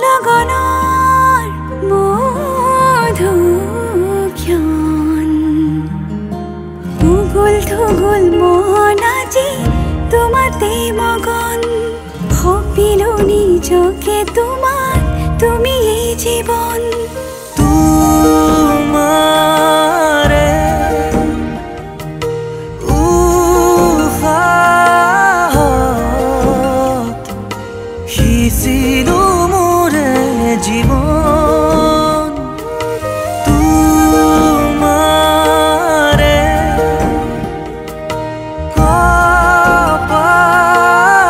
লগনৰ মধুক্ষণ উগুল থুগুল মন আজি তোমাতে মগন ভাবিলো নিজকে তোমাক তুমি এই জীৱন তোমাৰে উশাহত সিঁচিলো মোৰে জীৱন তোমাৰে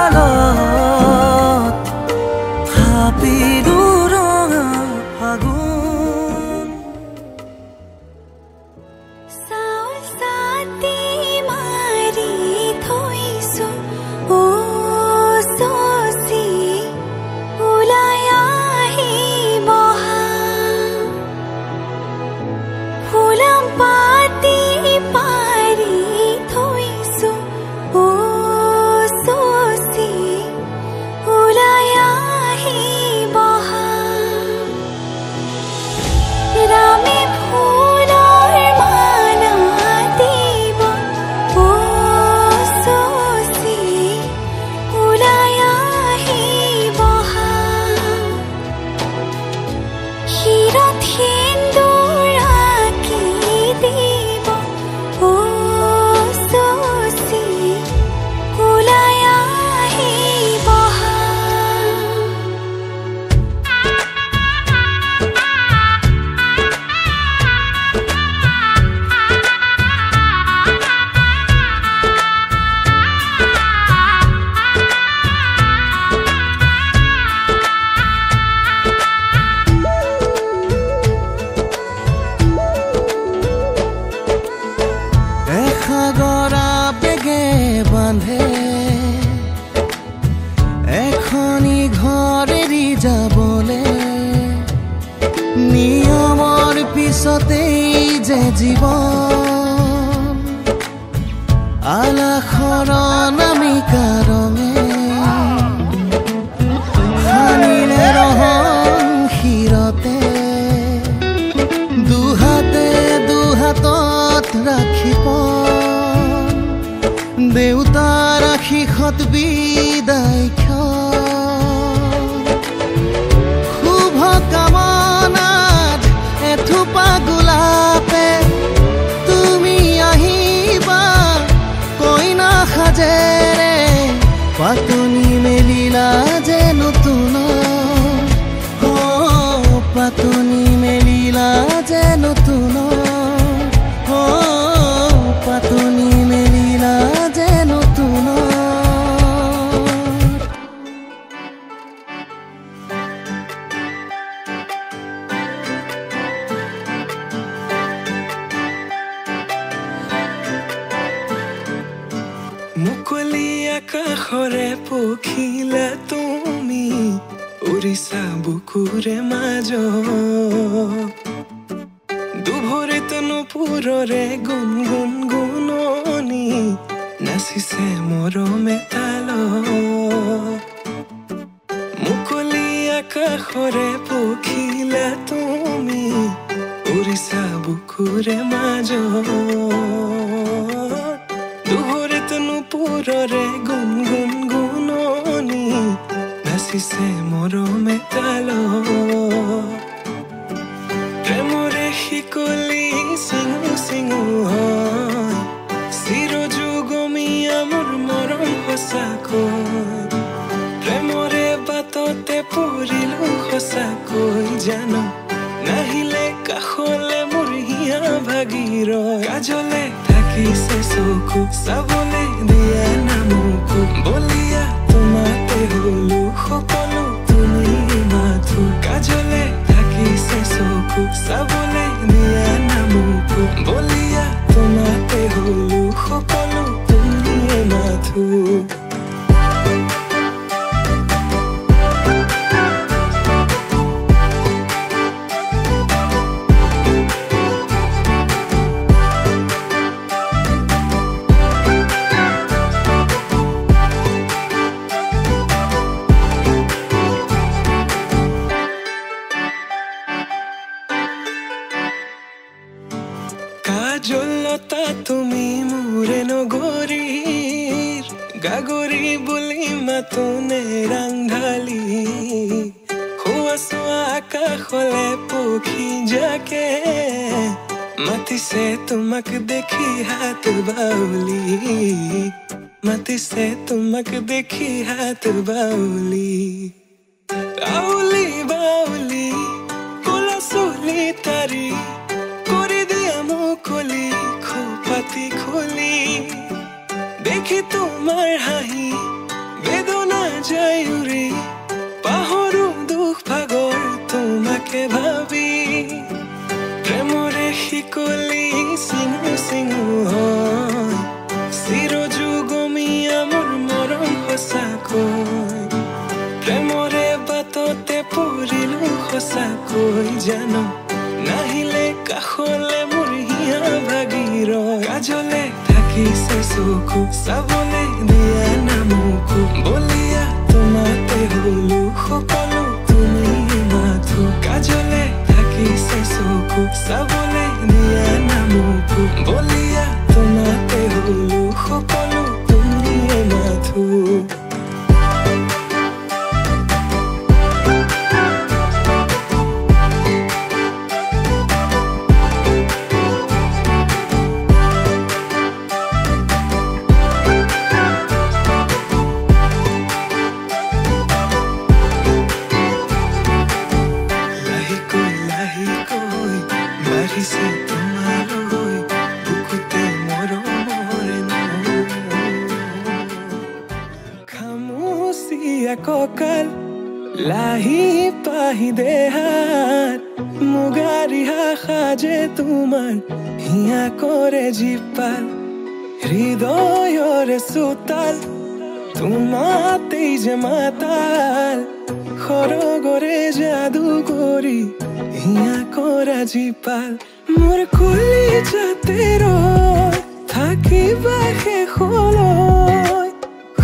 কপালত থাপিলো ৰঙা ফাগুন চাউল চাতি মাৰি থৈছো ও চচি ওলাই আহিব ফুলাম পাতি পাৰি থৈছো ও চচি ওলাই আহিব ৰামে ফুলৰ মালা দিব ও চচি ওলাই আহিব শিৰত সেন্দুৰ আঁকি দিব ও চচি ওলাই আহিব এসাগৰা বেগে বান্ধে এখনি ঘৰ এৰি যাবলে নিয়মৰ পিছতেই যে জীৱন আলাসৰ নামিকা ৰঙে সানিলে ৰহং শিৰতে দুহাতে দুহাতত ৰাখিব দেউতাৰ আশীষত বিদায় শুভ কামনাত এথোপা গোলাপে তুমি আহিবা কইনা সাজেৰে পাতনি মেলিলা যে নতুন পাতনি মেলিলা যে নতুন পাতনি মেলিলা যে নতুন মুকলি আকাশৰে পখিলা তুমি উৰিছা বুকুৰে মাজত দুভৰিত নুপুৰৰে গুণগুণ গুণনি নাচিছে মৰমে তালত মুকলি আকাশৰে পখিলা তুমি উৰিছা বুকুৰে মাজত দুভৰিত নুপুৰৰে গুণগুণ গুণনি নাচিছে মৰমে তালত প্ৰেমৰে শিকলি চিঙু চিঙু হয় চিৰযুগমীয়া মোৰ মৰম সঁচাকৈ প্ৰেমৰে বাটতে পৰিলো সঁচাকৈ জানো নাহিলে কাষলে মোৰ হিয়া ভাগি ৰয় কাজলে থাকিছে চকু চাবলে দিয়া নামকো বলিয়া তোমাতে হলো সকলো তুমি মাথো কাজলে থাকিছে চকু চাবলে দিয়া নামকো বলিয়া তোমাতে হলো সকলো তুমি মাথো কুলি মাতোনে ৰাংঢালি হোৱা চোৱা আকাশলে পক্ষী জাকে মাতিছে তোমাক দেখি হাত বাউলি মাতিছে তোমাক দেখি হাত বাউলি আউলি বাউলি কোলা চুলি তাৰি কৰি দিয়া মুকলি খোপাতি খুলি দেখি তোমাৰ হাঁহি বেদনা যায় উৰি পাহৰো দুখ ভাগৰ তোমাকে ভাবি প্ৰেমৰে শিকলি চিঙু চিঙু হয় চিৰযুগমীয়া মোৰ মৰম সঁচাকৈ প্ৰেমৰে বাটতে পৰিলো সঁচাকৈ জানো নাহিলে কাষলে মোৰ হিয়া ভাগি ৰয় কাজলে থাকিছে চকু চাবলে দিয়া নামকো বলিয়া তোমাতে হলো সকলো তুমি মাথো কাজলে থাকিছে চকু চাবলে দিয়া নামকো বলিয়া তোমাতে হলো সকলো তুমি মাথো ককাল লাহি পাহি দেহাত মুগাৰি সাজে তোমাৰ হিয়া কৰে জিপাল হৃদয়ৰে চোতাল তোমাতেই যে মাতাল সৰগৰে যাদু কৰি হিয়া কৰা জিপাল মোৰ কুলি যাতে ৰয় থাকিবা শেষলৈ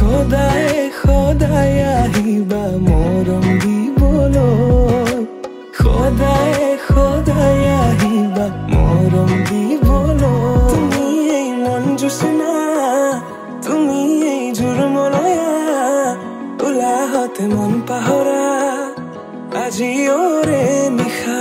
সদায় সদায় আহিবা মৰম দিবলৈ সদায় সদায় আহিবা মৰম দিবলৈ তুমি এই মন জোচনা তুমি এই জোৰমলয়া উলাহতে মন পাহৰা আজি ওৰে নিশা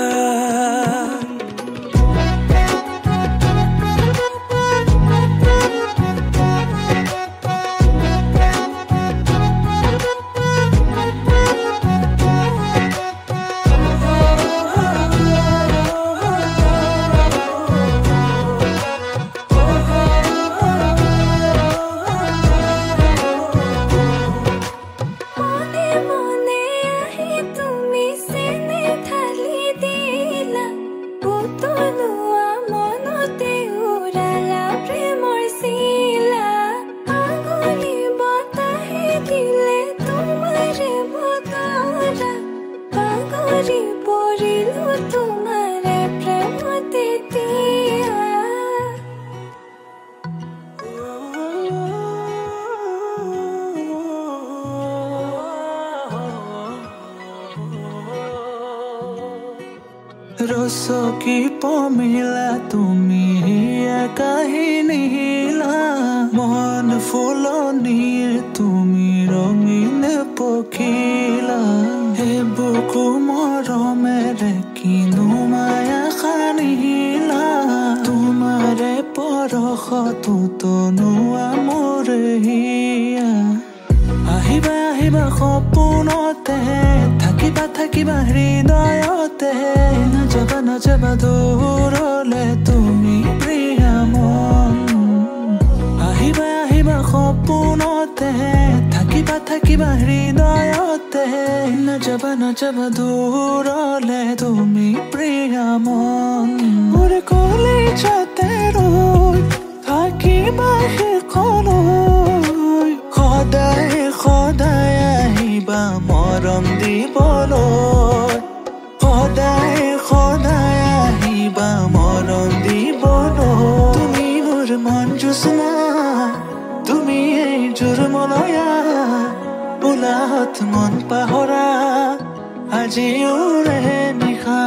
ৰসকি পমিলা তুমি কাহিনী হিলা মন ফুলনিৰ তুমি ৰঙীন পখিলা হে বুকু মৰমেৰে কিনো মায়া খানিলা তোমাৰে পৰশতো তনুৱা মোৰ হিয়া আহিবা আহিবা সপোনতে থাকিবা থাকিবা হৃদয়তে নাযাবা দূৰলে তুমি প্ৰিয়া মন আহিবা আহিবা সপোনতে থাকিবা থাকিবা হৃদয়তে নাযাবা দূৰলে তুমি প্ৰিয়া মন মোৰ কলিজাতে ৰৈ থাকিবা শেষলৈ সদায় সদায় আহিবা মৰম দিবলৈ সদায় সদায় আহিবা মৰম দিবলৈ তুমি মোৰ মন জোচনা তুমি এই জোৰমলয়া উলাহত মন পাহৰা আজি ওৰে নিশা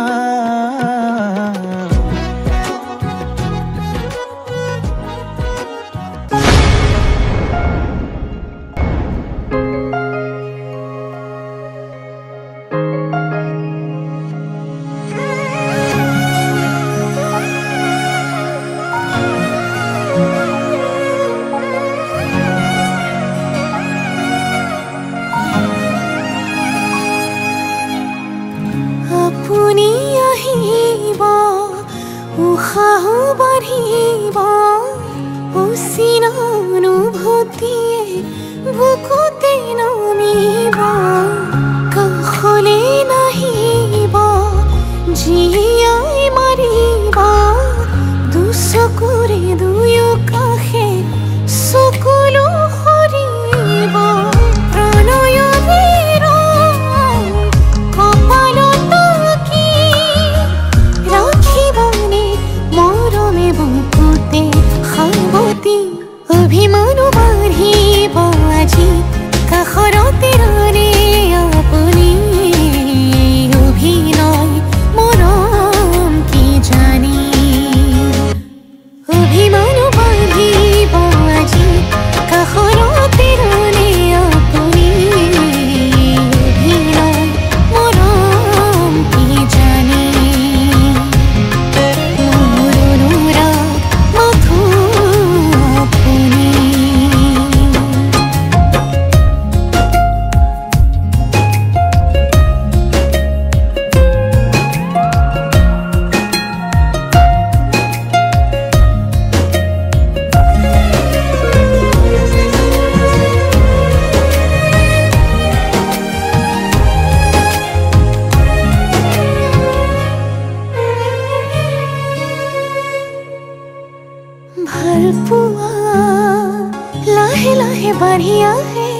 বাঢ়ি আহে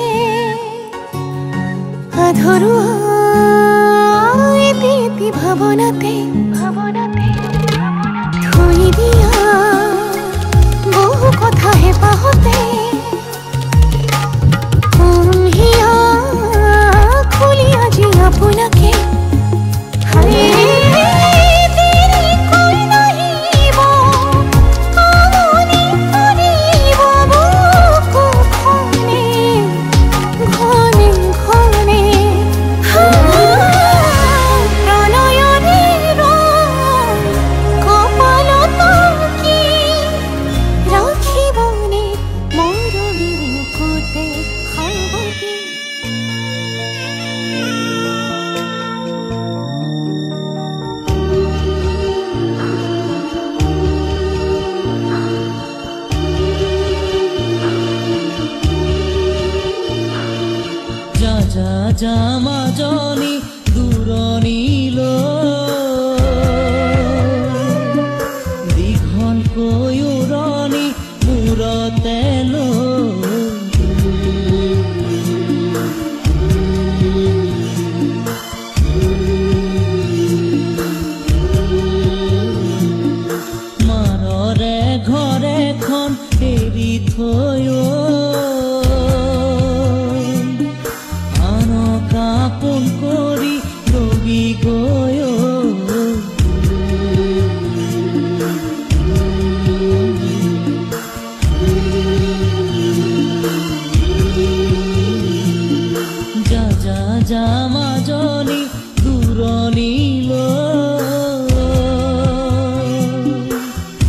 আধৰুৱা এটি ভাৱনাতে থৈ দিয়া বহু কথা হেঁপাহতে হিয়া খুলি আজি আপোনাকে মাজনী দূৰণিলৈ দীঘলকৈ উৰণি মূৰতে মাৰৰে ঘৰ এখন এৰি থৈ আপোন কৰি ৰবি গৈ যা মাজনী দূৰণিলৈ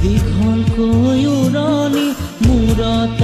দীঘলকৈ উৰণি মূৰত